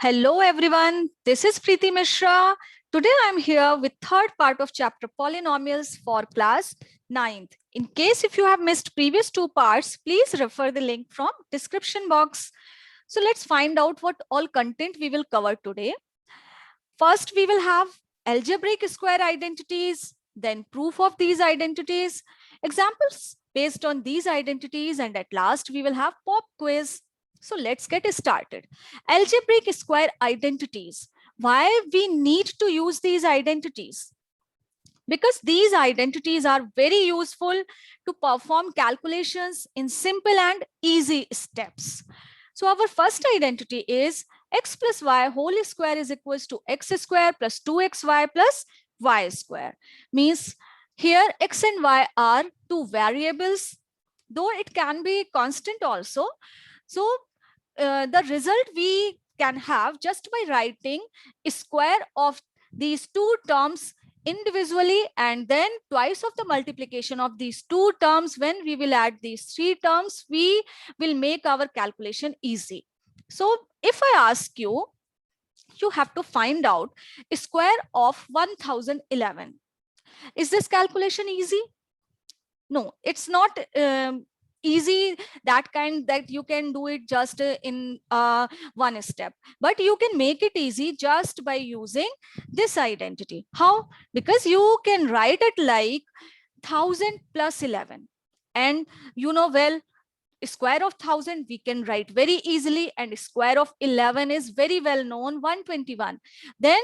Hello everyone, this is Preeti Mishra. Today I'm here with third part of chapter polynomials for class 9th. In case if you have missed previous two parts, please refer the link from description box. So let's find out what all content we will cover today. First, we will have algebraic square identities, then proof of these identities, examples based on these identities, and at last we will have pop quiz. So let's get started. Algebraic square identities. Why we need to use these identities? Because these identities are very useful to perform calculations in simple and easy steps. So our first identity is x plus y whole square is equals to x square plus 2xy plus y square. Means here x and y are two variables, though it can be constant also. So the result we can have just by writing square of these two terms individually and then twice of the multiplication of these two terms. When we will add these three terms, we will make our calculation easy. So if I ask you, you have to find out square of 1011. Is this calculation easy? No, it's not easy that kind that you can do it just in one step, but you can make it easy just by using this identity. How? Because you can write it like 1000 plus 11, and you know well, square of 1000 we can write very easily, and square of 11 is very well known, 121. Then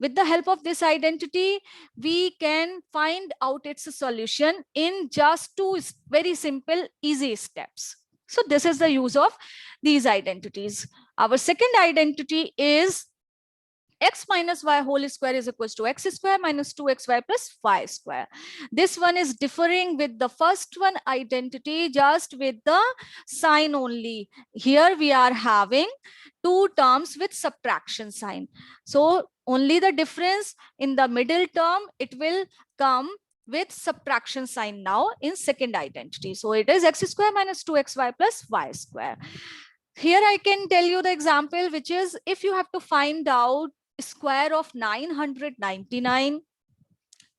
with the help of this identity we can find out its solution in just two very simple easy steps. So this is the use of these identities. Our second identity is x minus y whole square is equals to x square minus 2xy plus y square. This one is differing with the first one identity just with the sign only. Here we are having two terms with subtraction sign. So only the difference in the middle term, it will come with subtraction sign now in second identity. So it is x square minus 2xy plus y square. Here I can tell you the example, which is if you have to find out square of 999.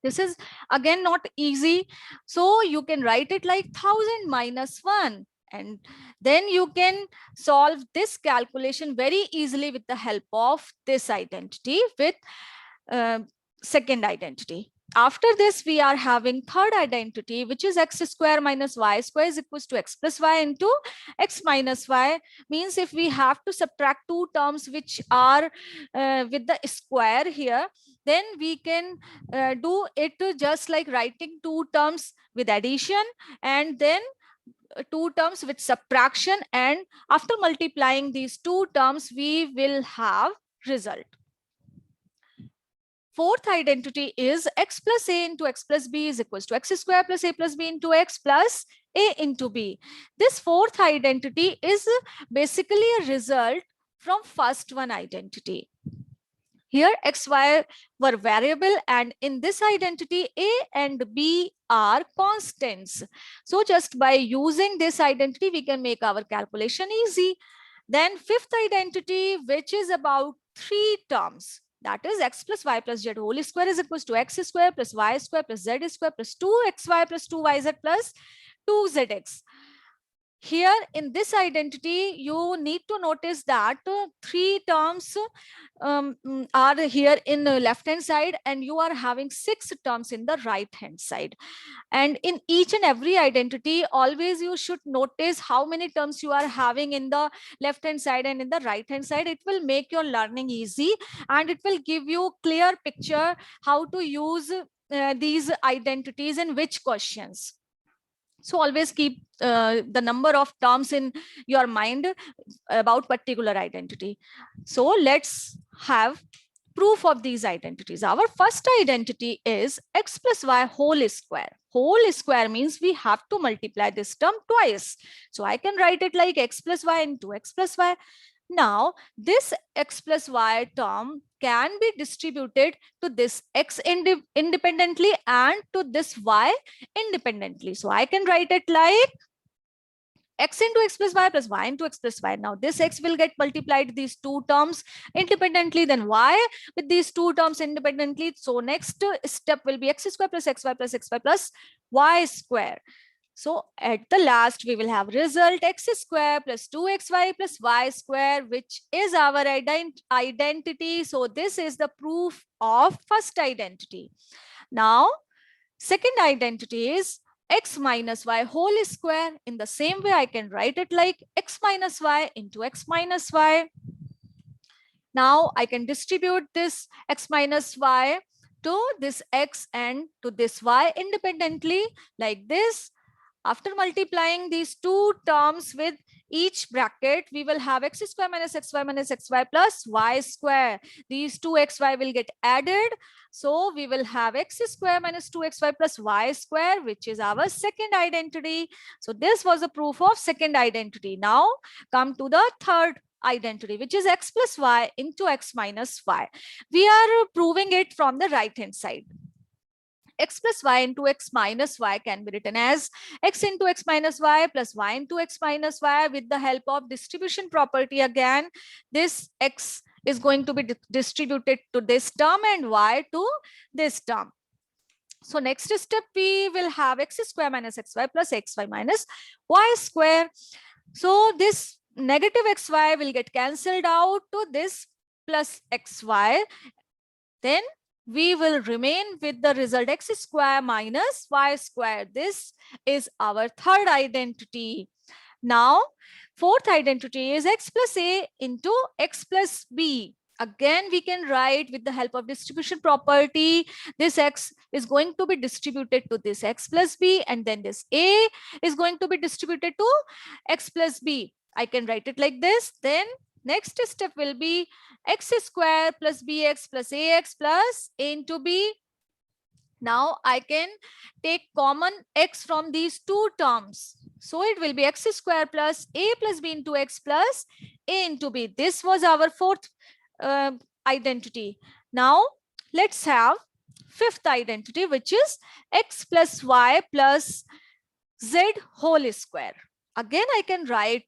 This is again not easy. So you can write it like 1000 minus 1. And then you can solve this calculation very easily with the help of this identity with second identity. After this, we are having third identity, which is x square minus y square is equals to x plus y into x minus y. Means if we have to subtract two terms which are with the square here, then we can do it just like writing two terms with addition and then two terms with subtraction, and after multiplying these two terms we will have result. Fourth identity is x plus a into x plus b is equals to x square plus a plus b into x plus a into b. This fourth identity is basically a result from first one identity. Here x, y were variable, and in this identity a and b are constants. So just by using this identity we can make our calculation easy. Then fifth identity, which is about three terms, that is x plus y plus z whole square is equals to x square plus y square plus z square plus 2xy plus 2yz plus 2zx. Here in this identity, you need to notice that three terms are here in the left hand side, and you are having six terms in the right hand side. And in each and every identity, always you should notice how many terms you are having in the left hand side and in the right hand side. It will make your learning easy, and it will give you clear picture how to use these identities in which questions. So always keep the number of terms in your mind about particular identity. So let's have proof of these identities. Our first identity is x plus y whole square. Whole square means we have to multiply this term twice. So I can write it like x plus y into x plus y. Now, this x plus y term can be distributed to this x independently and to this y independently. So I can write it like x into x plus y into x plus y. Now this x will get multiplied these two terms independently, then y with these two terms independently. So next step will be x square plus xy plus xy plus y square. So at the last, we will have result x square plus 2xy plus y square, which is our identity. So this is the proof of first identity. Now, second identity is x minus y whole square. In the same way, I can write it like x minus y into x minus y. Now I can distribute this x minus y to this x and to this y independently like this. After multiplying these two terms with each bracket, we will have x square minus xy plus y square. These two xy will get added. So we will have x square minus 2xy plus y square, which is our second identity. So this was a proof of second identity. Now come to the third identity, which is x plus y into x minus y. We are proving it from the right hand side. X plus y into x minus y can be written as x into x minus y plus y into x minus y. With the help of distribution property again, this x is going to be distributed to this term and y to this term. So next step, we will have x square minus xy plus xy minus y square. So this negative xy will get cancelled out to this plus xy. Then we will remain with the result x square minus y square. This is our third identity. Now, fourth identity is x plus a into x plus b. Again, we can write with the help of distribution property, this x is going to be distributed to this x plus b, and then this a is going to be distributed to x plus b. I can write it like this. Then next step will be x square plus bx plus ax plus a into b. Now I can take common x from these two terms. So it will be x square plus a plus b into x plus a into b. This was our fourth identity. Now let's have fifth identity, which is x plus y plus z whole square. Again, I can write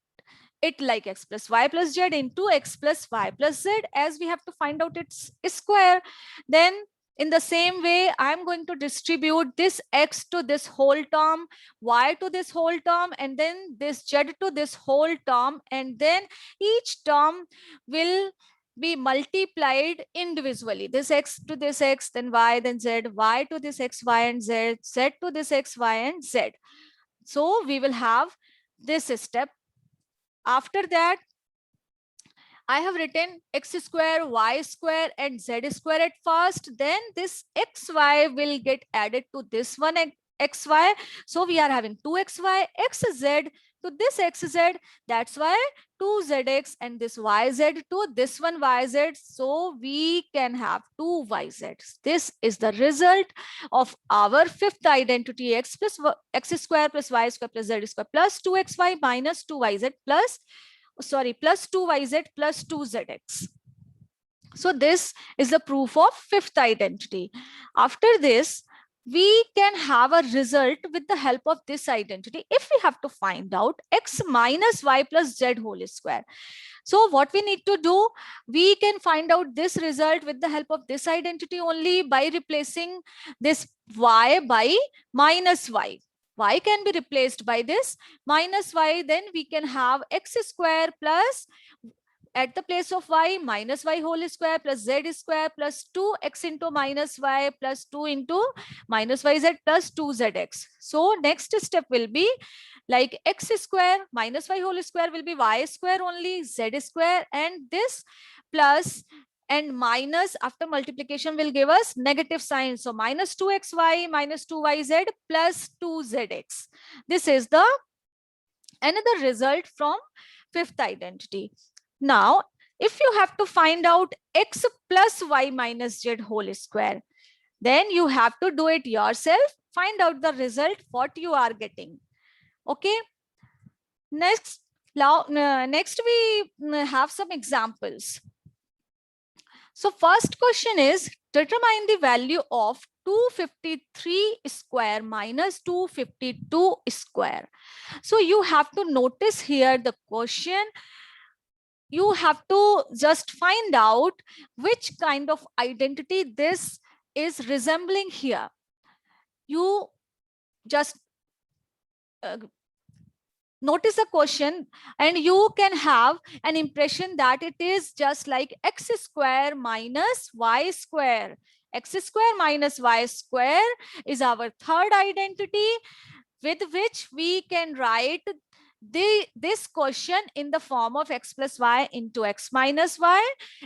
it like x plus y plus z into x plus y plus z, as we have to find out its square. Then in the same way, I'm going to distribute this x to this whole term, y to this whole term, and then this z to this whole term, and then each term will be multiplied individually. This x to this x, then y, then z, y to this x, y, and z, z to this x, y, and z. So we will have this step. After that, I have written x square, y square, and z square at first. Then this xy will get added to this one xy. So we are having 2xy, xz to this xz. That's why 2zx and this yz to this one yz. So we can have 2yz. This is the result of our fifth identity, x square plus y square plus z square plus 2xy minus 2yz plus 2yz plus 2zx. So this is the proof of fifth identity. After this, we can have a result with the help of this identity if we have to find out x minus y plus z whole square. So what we need to do, we can find out this result with the help of this identity only by replacing this y by minus y. Y can be replaced by this minus y, then we can have x square plus, at the place of y, minus y whole square plus z square plus 2x into minus y plus 2 into minus yz plus 2zx. So next step will be like x square minus y whole square will be y square only, z square, and this plus and minus after multiplication will give us negative sign. So minus 2xy minus 2yz plus 2zx. This is the another result from fifth identity. Now, if you have to find out x plus y minus z whole square, then you have to do it yourself. Find out the result, what you are getting. Okay. Next we have some examples. So first question is, determine the value of 253 square minus 252 square. So you have to notice here the question. You have to just find out which kind of identity this is resembling here. You just notice the question and you can have an impression that it is just like x square minus y square. X square minus y square is our third identity with which we can write this question in the form of x plus y into x minus y,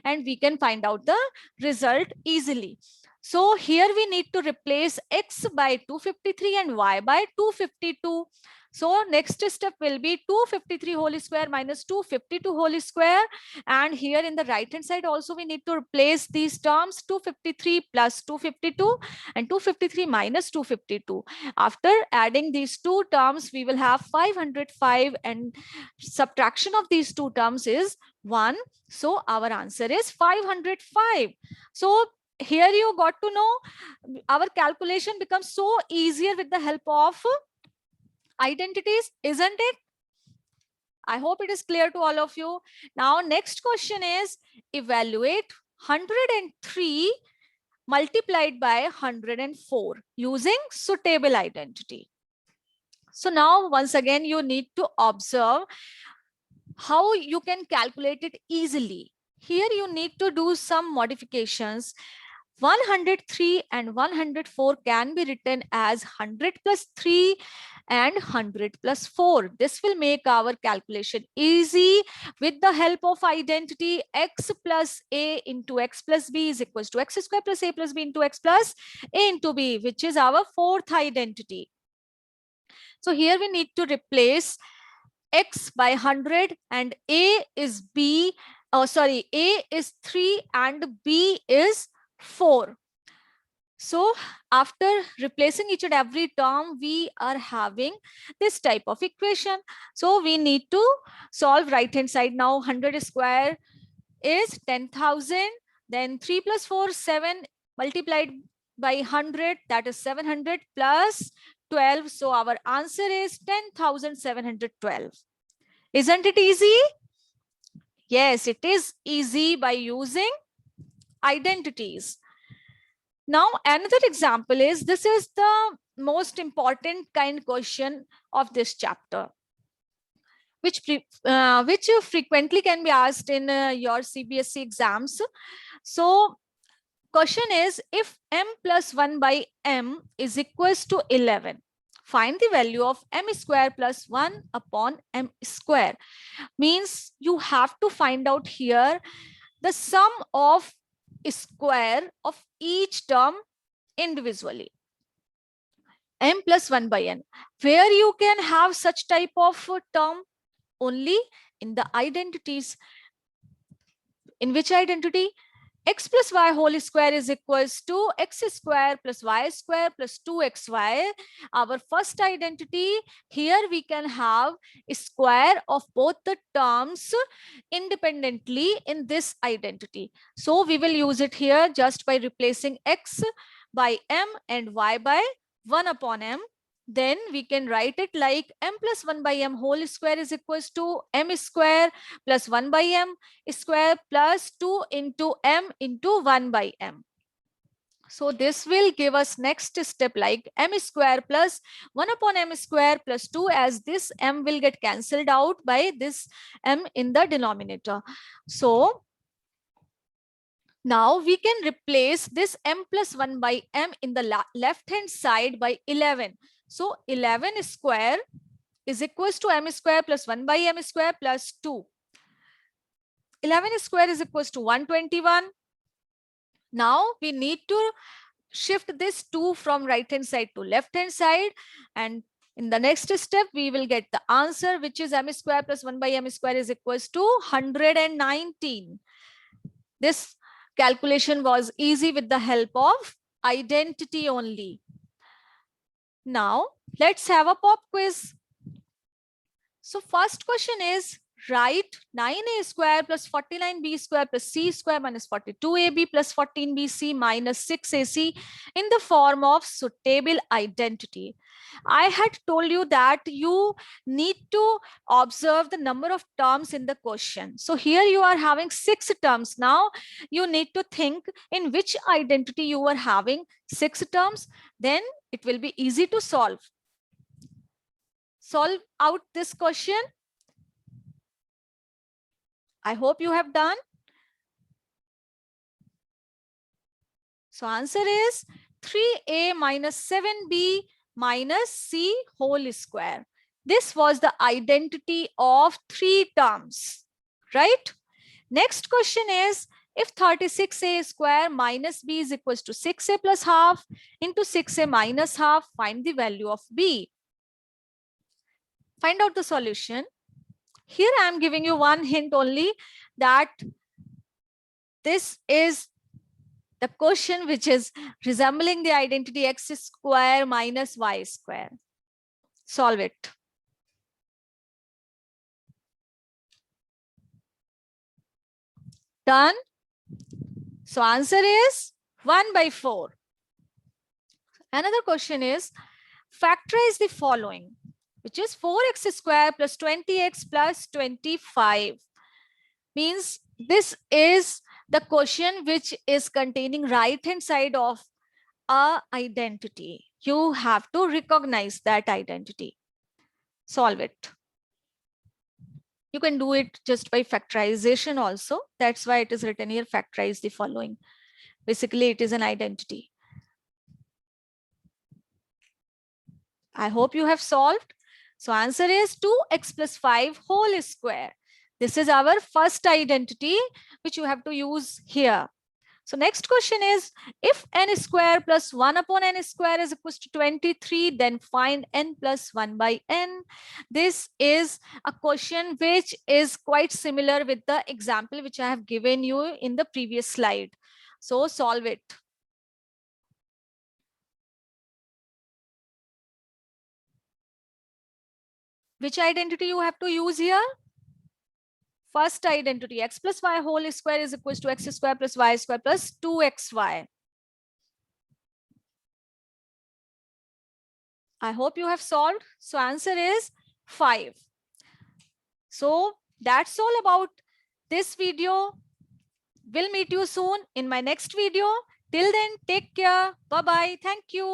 and we can find out the result easily. So here we need to replace x by 253 and y by 252. So next step will be 253 whole square minus 252 whole square. And here in the right hand side also we need to replace these terms, 253 plus 252 and 253 minus 252. After adding these two terms, we will have 505, and subtraction of these two terms is 1. So our answer is 505. So here you got to know our calculation becomes so easier with the help of identities, isn't it? I hope it is clear to all of you. Now, next question is evaluate 103 multiplied by 104 using suitable identity. So now once again, you need to observe how you can calculate it easily. Here you need to do some modifications. 103 and 104 can be written as 100 plus 3 and 100 plus 4. This will make our calculation easy. With the help of identity, x plus a into x plus b is equals to x square plus a plus b into x plus a into b, which is our fourth identity. So here we need to replace x by 100 and a is b. A is 3 and b is 4. So after replacing each and every term, we are having this type of equation. So we need to solve right hand side. Now 100 square is 10,000. Then 3 plus 4, 7 multiplied by 100, that is 700 plus 12. So our answer is 10,712. Isn't it easy? Yes, it is easy by using identities. Now, another example is, this is the most important kind question of this chapter, which frequently can be asked in your CBSE exams. So question is, if m plus 1 by m is equals to 11, find the value of m square plus 1 upon m square. Means you have to find out here the sum of square of each term individually. M plus 1 by n. Where you can have such type of term? Only in the identities. In which identity? X plus y whole square is equals to x square plus y square plus 2xy. Our first identity. Here we can have a square of both the terms independently in this identity. So we will use it here just by replacing x by m and y by 1 upon m. Then we can write it like m plus 1 by m whole square is equals to m square plus 1 by m square plus 2 into m into 1 by m. So this will give us next step like m square plus 1 upon m square plus 2, as this m will get cancelled out by this m in the denominator. So now we can replace this m plus 1 by m in the left hand side by 11. So 11 square is equals to m square plus 1 by m square plus 2. 11 square is equals to 121. Now we need to shift this 2 from right hand side to left hand side, and in the next step we will get the answer, which is m square plus 1 by m square is equals to 119. This calculation was easy with the help of identity only. Now let's have a pop quiz. So first question is, write 9a square plus 49b square plus c square minus 42ab plus 14bc minus 6ac in the form of suitable identity. I had told you that you need to observe the number of terms in the question. So here you are having 6 terms. Now you need to think in which identity you are having 6 terms. Then it will be easy to solve. Solve out this question. I hope you have done. So answer is 3a minus 7b minus c whole square. This was the identity of 3 terms, right? Next question is, if 36a square minus b is equals to 6a plus half into 6a minus half, find the value of b. Find out the solution. Here I am giving you one hint only, that this is the question which is resembling the identity x square minus y square. Solve it. Done. So answer is 1 by 4. Another question is, factorize the following, which is 4x square plus 20x plus 25. Means this is the question which is containing right hand side of a identity. You have to recognize that identity. Solve it. You can do it just by factorization also. That's why it is written here, factorize the following. Basically, it is an identity. I hope you have solved. So answer is 2x plus 5 whole square. This is our first identity which you have to use here. So next question is, if n square plus 1 upon n square is equals to 23, then find n plus 1 by n. This is a question which is quite similar with the example which I have given you in the previous slide. So solve it. Which identity you have to use here? First identity, x plus y whole square is equals to x square plus y square plus 2xy. I hope you have solved. So answer is 5. So that's all about this video. We'll meet you soon in my next video. Till then, take care. Bye-bye. Thank you.